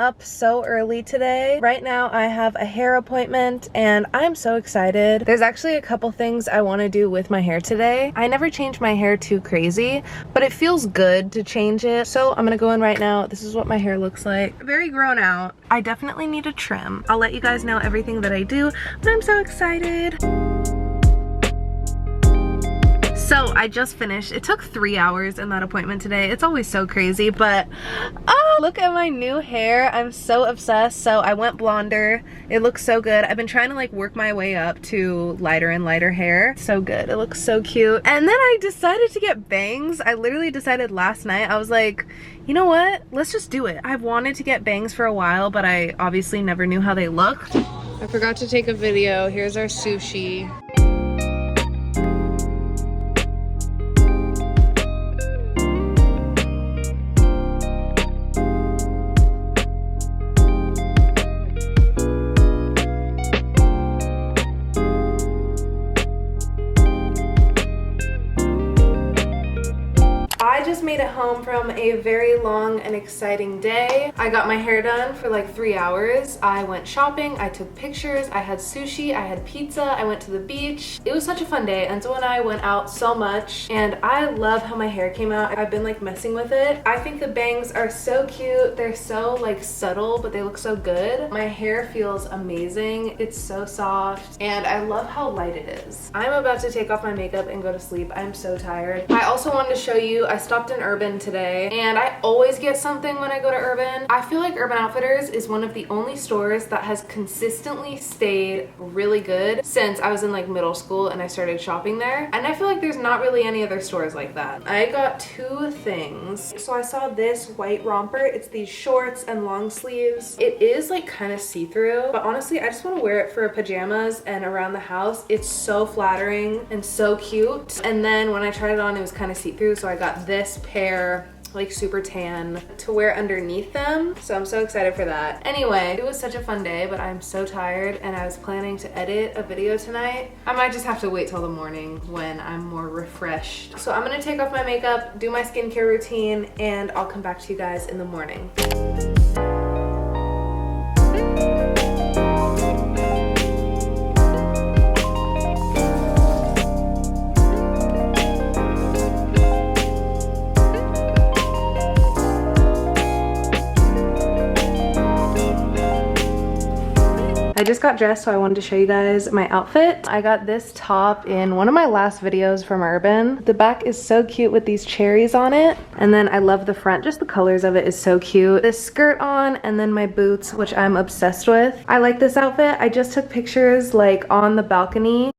up so early today. Right now I have a hair appointment and I'm so excited. There's actually a couple things I want to do with my hair today. I never change my hair too crazy, but it feels good to change it. So I'm gonna go in right now. This is what my hair looks like. Very grown out. I definitely need a trim. I'll let you guys know everything that I do, but I'm so excited. So I just finished. It took 3 hours in that appointment today. It's always so crazy, but oh, look at my new hair. I'm so obsessed. So I went blonder. It looks so good. I've been trying to like work my way up to lighter and lighter hair. So good. It looks so cute. And then I decided to get bangs. I literally decided last night. I was like, you know what? Let's just do it. I've wanted to get bangs for a while, but I obviously never knew how they looked. I forgot to take a video. Here's our sushi. I just made it home from a very long and exciting day. I got my hair done for like 3 hours. I went shopping, I took pictures, I had sushi, I had pizza, I went to the beach. It was such a fun day. Enzo and I went out so much and I love how my hair came out. I've been like messing with it. I think the bangs are so cute. They're so like subtle, but they look so good. My hair feels amazing. It's so soft and I love how light it is. I'm about to take off my makeup and go to sleep. I'm so tired. I also wanted to show you, I stopped in Urban today and I always get something when I go to Urban. I feel like Urban Outfitters is one of the only stores that has consistently stayed really good since I was in like middle school and I started shopping there. And I feel like there's not really any other stores like that. I got 2 things. So I saw this white romper. It's these shorts and long sleeves. It is like kind of see-through, but honestly, I just want to wear it for pajamas and around the house. It's so flattering and so cute. And then when I tried it on, it was kind of see-through, so I got this pair, like super tan, to wear underneath them. So I'm so excited for that. Anyway, it was such a fun day, but I'm so tired and I was planning to edit a video tonight. I might just have to wait till the morning when I'm more refreshed. So I'm gonna take off my makeup, do my skincare routine, and I'll come back to you guys in the morning. I just got dressed, so I wanted to show you guys my outfit. I got this top in one of my last videos from Urban. The back is so cute with these cherries on it. And then I love the front, just the colors of it is so cute. This skirt on and then my boots, which I'm obsessed with. I like this outfit. I just took pictures like on the balcony.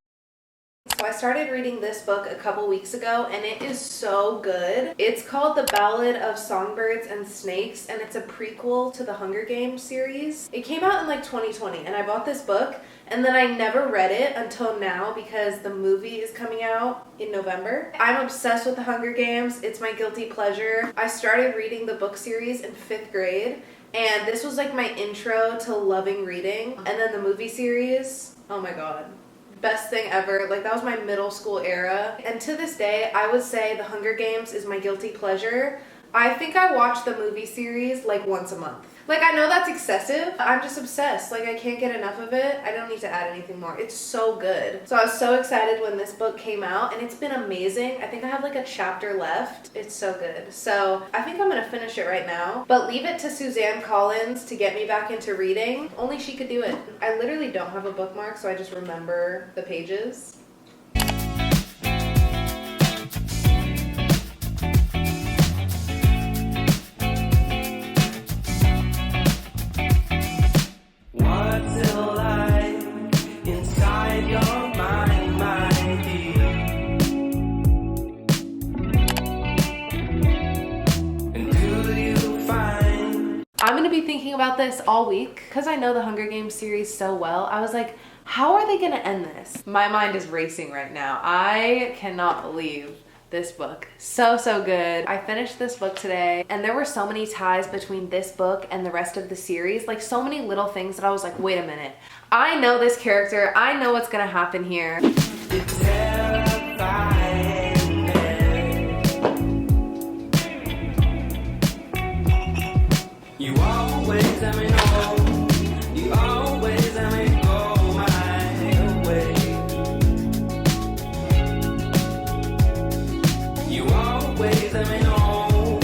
So I started reading this book a couple weeks ago and it is so good. It's called The Ballad of Songbirds and Snakes and it's a prequel to the Hunger Games series. It came out in like 2020 and I bought this book and then I never read it until now because the movie is coming out in November. I'm obsessed with the Hunger Games. It's my guilty pleasure. I started reading the book series in 5th grade and this was like my intro to loving reading. And then the movie series, oh my god. Best thing ever. Like that was my middle school era. And to this day, I would say The Hunger Games is my guilty pleasure. I think I watch the movie series like once a month. Like I know that's excessive. I'm just obsessed. Like I can't get enough of it. I don't need to add anything more. It's so good. So I was so excited when this book came out and it's been amazing. I think I have like a chapter left. It's so good. So I think I'm gonna finish it right now, but leave it to Suzanne Collins to get me back into reading. Only she could do it. I literally don't have a bookmark, so I just remember the pages. I'm gonna be thinking about this all week because I know the Hunger Games series so well. I was like, how are they gonna end this? My mind is racing right now. I cannot believe this book. So good. I finished this book today and there were so many ties between this book and the rest of the series. Like so many little things that I was like, wait a minute. I know this character. I know what's gonna happen here. It's terrifying. You always let me know. You always let me go my way. You always let me know.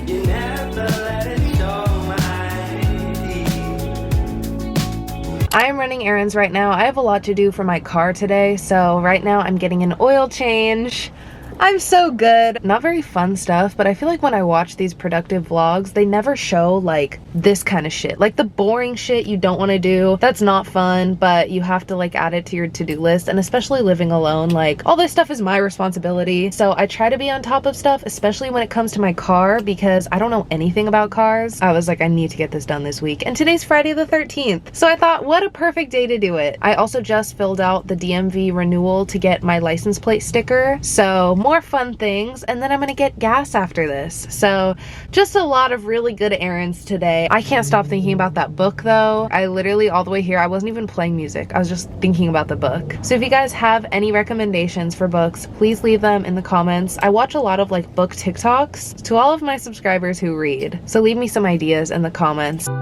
You never let it show my teeth. I am running errands right now. I have a lot to do for my car today, so right now I'm getting an oil change. I'm so good. Not very fun stuff, but I feel like when I watch these productive vlogs, they never show like this kind of shit. Like the boring shit you don't want to do. That's not fun, but you have to like add it to your to-do list. And especially living alone, like all this stuff is my responsibility. So I try to be on top of stuff, especially when it comes to my car, because I don't know anything about cars. I was like, I need to get this done this week. And today's Friday the 13th. So I thought, what a perfect day to do it. I also just filled out the DMV renewal to get my license plate sticker. So more fun things, and then I'm gonna get gas after this. So just a lot of really good errands today. I can't stop thinking about that book though. I literally all the way here, I wasn't even playing music. I was just thinking about the book. So if you guys have any recommendations for books, please leave them in the comments. I watch a lot of like book TikToks to all of my subscribers who read. So leave me some ideas in the comments. That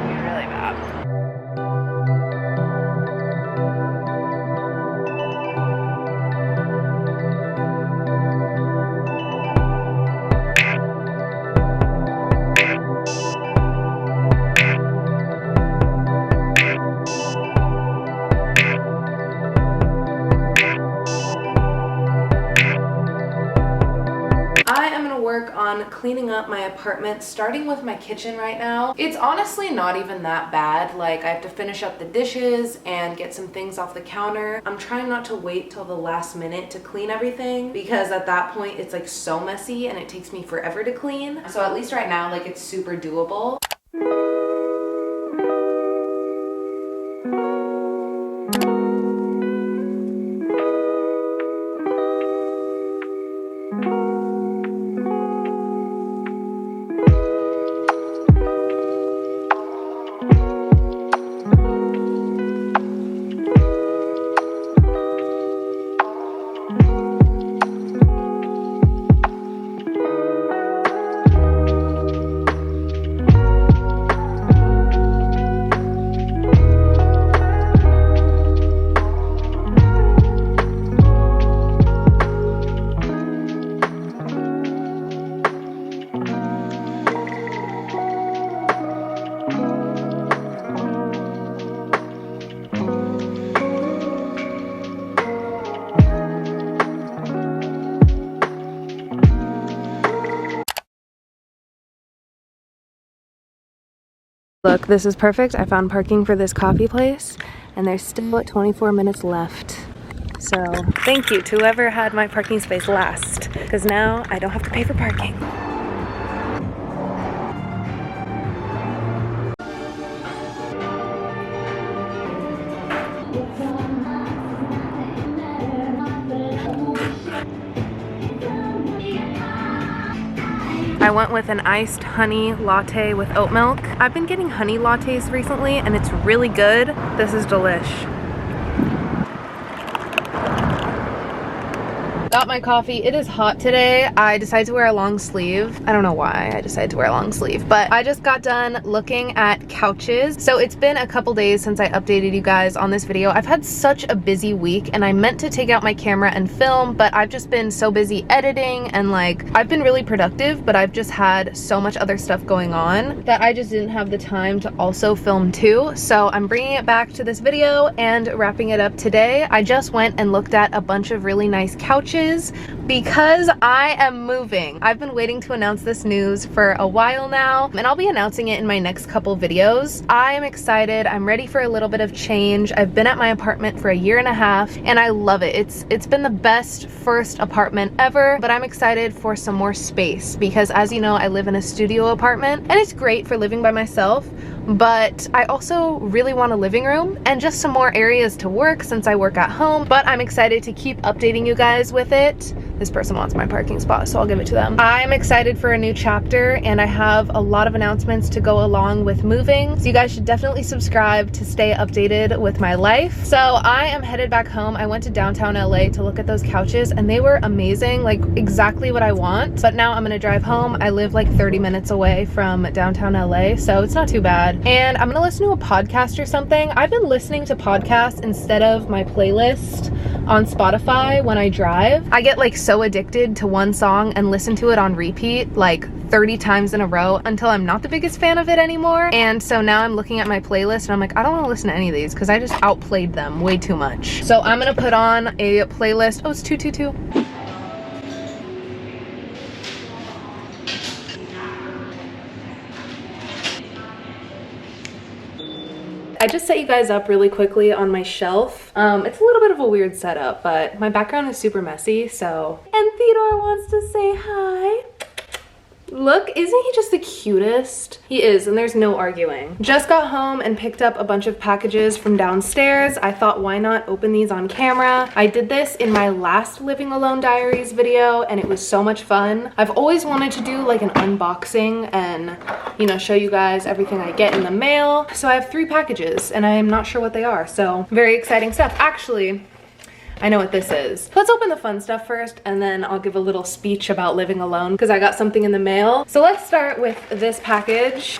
would be really bad. Work on cleaning up my apartment, starting with my kitchen right now. It's honestly not even that bad. Like I have to finish up the dishes and get some things off the counter. I'm trying not to wait till the last minute to clean everything, because at that point it's like so messy and it takes me forever to clean. So at least right now, like it's super doable. Look, this is perfect. I found parking for this coffee place and there's still 24 minutes left. So thank you to whoever had my parking space last, because now I don't have to pay for parking. I went with an iced honey latte with oat milk. I've been getting honey lattes recently and it's really good. This is delish. Got my coffee. It is hot today. I decided to wear a long sleeve. I don't know why I decided to wear a long sleeve, but I just got done looking at couches. So it's been a couple days since I updated you guys on this video. I've had such a busy week and I meant to take out my camera and film, but I've just been so busy editing and like, I've been really productive, but I've just had so much other stuff going on that I just didn't have the time to also film too. So I'm bringing it back to this video and wrapping it up today. I just went and looked at a bunch of really nice couches because I am moving. I've been waiting to announce this news for a while now, and I'll be announcing it in my next couple videos. I am excited. I'm ready for a little bit of change. I've been at my apartment for a year and a half and I love it. It's been the best first apartment ever, but I'm excited for some more space because, as you know, I live in a studio apartment and it's great for living by myself, but I also really want a living room and just some more areas to work since I work at home. But I'm excited to keep updating you guys with it. This person wants my parking spot, so I'll give it to them. I'm excited for a new chapter, and I have a lot of announcements to go along with moving, so you guys should definitely subscribe to stay updated with my life. So I am headed back home. I went to downtown LA to look at those couches, and they were amazing, like exactly what I want. But now I'm gonna drive home. I live like 30 minutes away from downtown LA, so it's not too bad. And I'm gonna listen to a podcast or something. I've been listening to podcasts instead of my playlist on Spotify when I drive. I get like so addicted to one song and listen to it on repeat like 30 times in a row until I'm not the biggest fan of it anymore. And so now I'm looking at my playlist and I'm like, I don't want to listen to any of these because I just outplayed them way too much. So I'm gonna put on a playlist. Oh, it's 222. I just set you guys up really quickly on my shelf. It's a little bit of a weird setup, but my background is super messy, so. And Theodore wants to say hi. Look, isn't he just the cutest? He is, and there's no arguing. Just got home and picked up a bunch of packages from downstairs. I thought, why not open these on camera? I did this in my last Living Alone Diaries video, and it was so much fun. I've always wanted to do like an unboxing and, you know, show you guys everything I get in the mail. So I have 3 packages, and I am not sure what they are, so very exciting stuff. Actually, I know what this is. Let's open the fun stuff first, and then I'll give a little speech about living alone because I got something in the mail. So let's start with this package.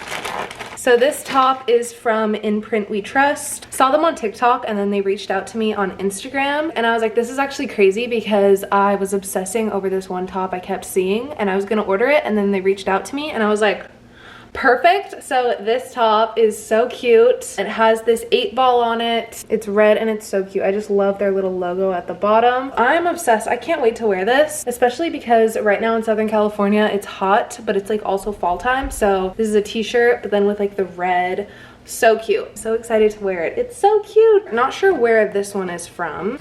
So this top is from In Print We Trust. Saw them on TikTok, and then they reached out to me on Instagram, and I was like, this is actually crazy because I was obsessing over this one top I kept seeing, and I was gonna order it, and then they reached out to me, and I was like, perfect. So this top is so cute. It has this 8-ball on it. It's red and it's so cute. I just love their little logo at the bottom. I'm obsessed. I can't wait to wear this, especially because right now in Southern California it's hot, but it's like also fall time. So this is a t-shirt, but then with like the red. So cute. So excited to wear it. It's so cute. Not sure where this one is from.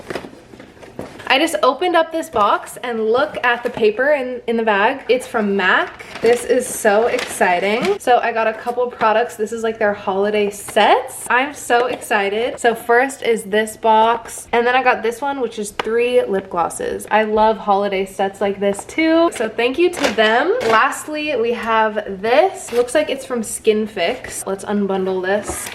I just opened up this box and look at the paper in the bag. It's from MAC. This is so exciting. So I got a couple products. This is like their holiday sets. I'm so excited. So first is this box, and then I got this one, which is 3 lip glosses. I love holiday sets like this too. So thank you to them. Lastly, we have this. Looks like it's from Skin Fix. Let's unbundle this.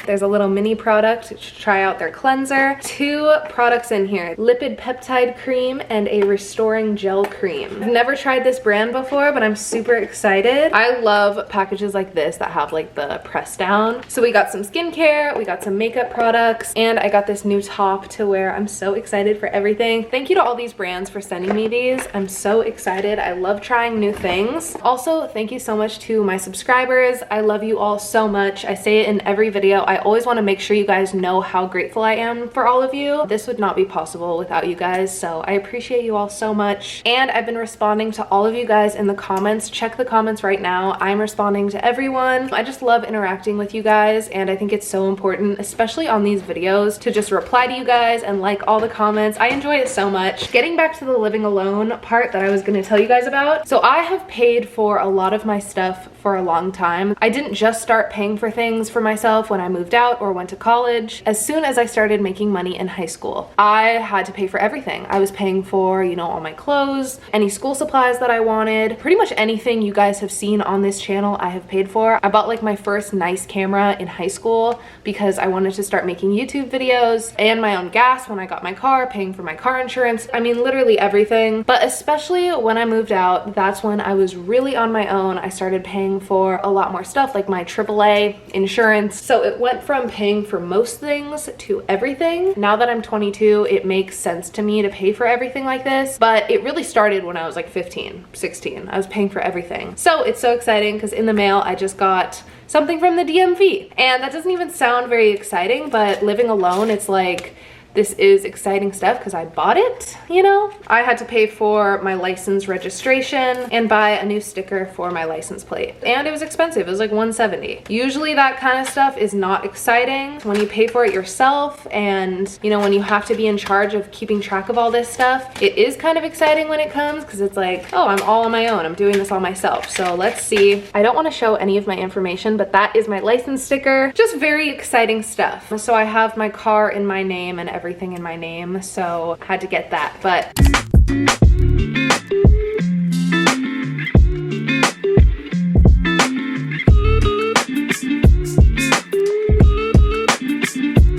There's a little mini product to try out their cleanser. 2 products in here, lipid peptide cream and a restoring gel cream. I've never tried this brand before, but I'm super excited. I love packages like this that have like the press down. So we got some skincare, we got some makeup products, and I got this new top to wear. I'm so excited for everything. Thank you to all these brands for sending me these. I'm so excited. I love trying new things. Also, thank you so much to my subscribers. I love you all so much. I say it in every video. I always want to make sure you guys know how grateful I am for all of you. This would not be possible without you guys, so I appreciate you all so much. And I've been responding to all of you guys in the comments. Check the comments right now. I'm responding to everyone. I just love interacting with you guys, and I think it's so important, especially on these videos, to just reply to you guys and like all the comments. I enjoy it so much. Getting back to the living alone part that I was going to tell you guys about. So I have paid for a lot of my stuff for a long time. I didn't just start paying for things for myself when I moved out or went to college. As soon as I started making money in high school, I had to pay for everything. I was paying for, you know, all my clothes, any school supplies that I wanted, pretty much anything you guys have seen on this channel I have paid for. I bought like my first nice camera in high school because I wanted to start making YouTube videos, and my own gas when I got my car, paying for my car insurance. I mean, literally everything. But especially when I moved out, that's when I was really on my own. I started paying for a lot more stuff like my AAA insurance. So it went from paying for most things to everything. Now that I'm 22, it makes sense to me to pay for everything like this, but it really started when I was like 15, 16. I was paying for everything. So it's so exciting because in the mail, I just got something from the DMV. And that doesn't even sound very exciting, but living alone, it's like this is exciting stuff because I bought it, you know? I had to pay for my license registration and buy a new sticker for my license plate. And it was expensive, it was like $170. Usually that kind of stuff is not exciting when you pay for it yourself, and you know, when you have to be in charge of keeping track of all this stuff, it is kind of exciting when it comes because it's like, oh, I'm all on my own, I'm doing this all myself. So let's see. I don't want to show any of my information, but that is my license sticker. Just very exciting stuff. So I have my car in my name and everything in my name, so I had to get that. But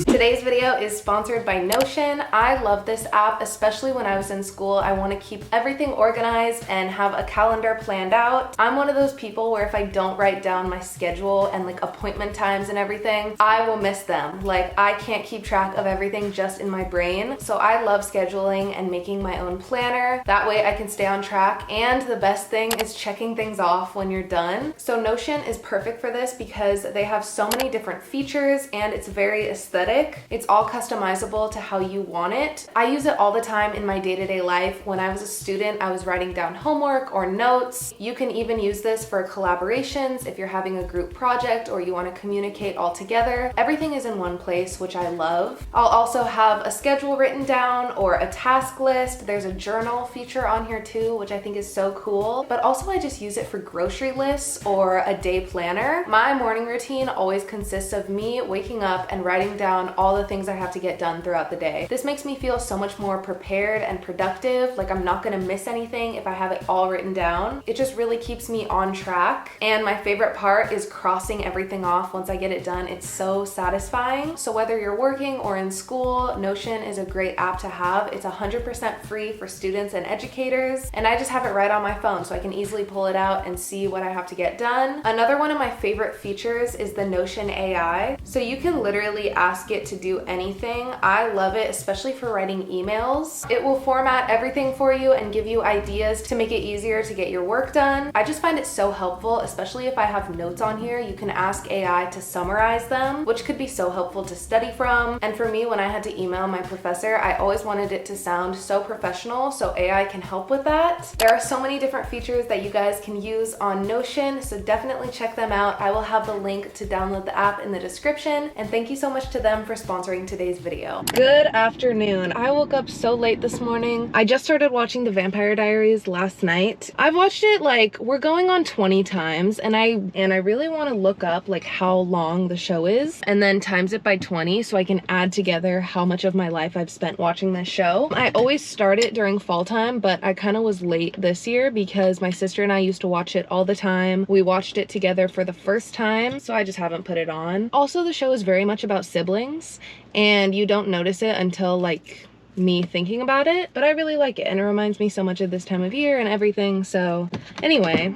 today's video is sponsored by Notion. I love this app, especially when I was in school. I want to keep everything organized and have a calendar planned out. I'm one of those people where if I don't write down my schedule and like appointment times and everything, I will miss them. Like, I can't keep track of everything just in my brain. So I love scheduling and making my own planner. That way I can stay on track. And the best thing is checking things off when you're done. So Notion is perfect for this because they have so many different features and it's very aesthetic. It's all customizable to how you want it. I use it all the time in my day-to-day life. When I was a student, I was writing down homework or notes. You can even use this for collaborations if you're having a group project or you want to communicate all together. Everything is in one place, which I love. I'll also have a schedule written down or a task list. There's a journal feature on here too, which I think is so cool. But also I just use it for grocery lists or a day planner. My morning routine always consists of me waking up and writing down all the things I have to get done throughout the day. This makes me feel so much more prepared and productive, like I'm not gonna miss anything if I have it all written down. It just really keeps me on track. And my favorite part is crossing everything off once I get it done. It's so satisfying. So whether you're working or in school, Notion is a great app to have. It's 100% free for students and educators, and I just have it right on my phone so I can easily pull it out and see what I have to get done. Another one of my favorite features is the Notion AI. So you can literally ask it to do anything. I love it, especially for writing emails. It will format everything for you and give you ideas to make it easier to get your work done. I just find it so helpful, especially if I have notes on here. You can ask AI to summarize them, which could be so helpful to study from. And for me, when I had to email my professor, I always wanted it to sound so professional, so AI can help with that. There are so many different features that you guys can use on Notion, so definitely check them out. I will have the link to download the app in the description, and thank you so much to them for sponsoring today's video. Good afternoon. I woke up so late this morning. I just started watching The Vampire Diaries last night. I've watched it like, we're going on 20 times, and I really want to look up like how long the show is and then times it by 20 so I can add together how much of my life I've spent watching this show. I always start it during fall time, but I kind of was late this year because my sister and I used to watch it all the time. We watched it together for the first time, so I just haven't put it on. Also, the show is very much about siblings, and you don't notice it until like me thinking about it, but I really like it and it reminds me so much of this time of year and everything. So anyway.